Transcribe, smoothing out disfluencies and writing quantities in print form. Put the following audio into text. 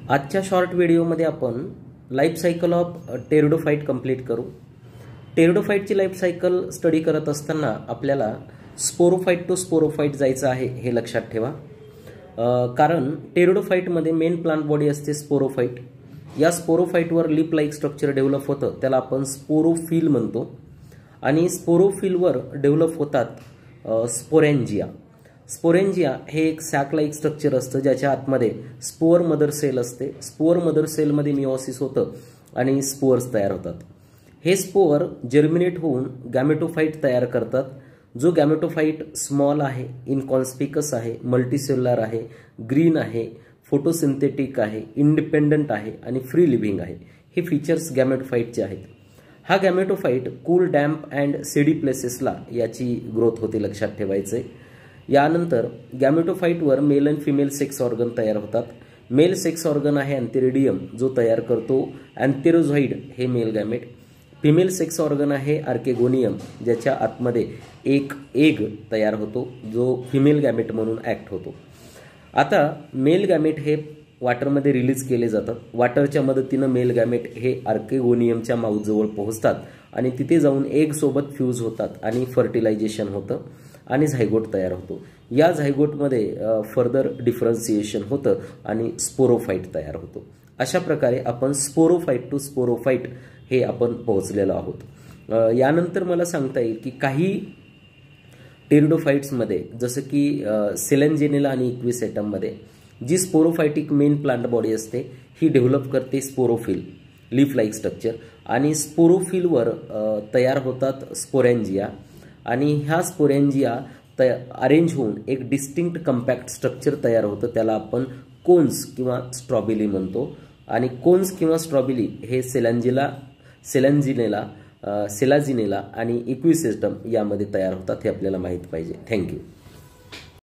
आजच्या शॉर्ट व्हिडिओमध्ये आपण life cycle of pteridophyte complete करू। टेरिडोफाइटची लाईफ सायकल स्टडी करत असताना आपल्याला स्पोरोफाइट टू स्पोरोफाइट जायचं आहे हे लक्षात ठेवा। कारण टेरिडोफाइटमध्ये मेन प्लांट बॉडी असते स्पोरोफाइट। या स्पोरोफाइटवर लिप लाईक स्ट्रक्चर डेव्हलप होतं, त्याला आपण स्पोरोफिल म्हणतो। आणि स्पोरोफिलवर डेव्हलप होतात स्पोरेंजिया। स्पोरेंजिया हे एक सॅक लाईक स्ट्रक्चर असतं ज्याच्या आतमध्ये स्पोअर मदर सेल असते। स्पोअर मदर सेलमध्ये मिओसिस होतं आणि स्पोअर्स तयार होतात। हे स्पोअर जर्मिनेट होऊन गॅमेटोफाइट तयार करतात। जो गॅमेटोफाइट स्मॉल आहे, इनकॉन्स्पिकस आहे, मल्टीसेल्युलर आहे, ग्रीन आहे, फोटोसिंथेटिक आहे, इंडिपेंडंट आहे आणि फ्री लिव्हिंग आहे। हे फीचर्स गॅमेटोफाइटचे आहेत। हा गॅमेटोफाइट कूल, डॅम्प अँड सीडी प्लेसेसला याची ग्रोथ होते, लक्षात ठेवायचे। यानंतर गॅमेटोफाइटवर मेल आणि फिमेल सेक्स ऑर्गन तयार होतात। मेल सेक्स ऑर्गन आहे अँथेरिडियम, जो तयार करतो अँथेरोझॉइड हे mail gamete. Female sex organ आहे आर्केगोनियम, ज्याच्या आतमध्ये एक एग तयार होतो जो फिमेल गॅमेट म्हणून ॲक्ट होतो। आता मेल गॅमेट हे वॉटरमध्ये रिलीज केले जातात। वॉटरच्या मदतीनं मेल गॅमेट हे आर्केगोनियमच्या माउथजवळ पोहोचतात आणि तिथे जाऊन एग सोबत फ्यूज होतात आणि फर्टिलायझेशन होतं आणि झायगोट तयार होतो। या झायगोटमध्ये फर्दर डिफरन्सिएशन होतं आणि स्पोरोफाइट तयार होतो। अशा प्रकारे आपण स्पोरोफाइट टू स्पोरोफाइट हे आपण पोहोचलेलो आहोत। यानंतर मला सांगता येईल की काही टेरिडोफाइट्समध्ये जसं की सेलेंजेनेला आणि इक्विसेटममध्ये जी स्पोरोफाइटिक मेन प्लांट बॉडी असते ही डेव्हलप करते स्पोरोफिल, लीफ लाईक स्ट्रक्चर, आणि स्पोरोफिलवर तयार होतात स्पोरेंजिया आणि ह्या स्पोरेंजिया अरेंज होऊन एक डिस्टिंक्ट कम्पॅक्ट स्ट्रक्चर तयार होतं, त्याला आपण कोन्स किंवा स्ट्रॉबिली म्हणतो। आणि कोन्स किंवा स्ट्रॉबिली हे सेलाजिनेला आणि इक्विसेटम यामध्ये तयार होतात, हे आपल्याला माहीत पाहिजे। थँक्यू।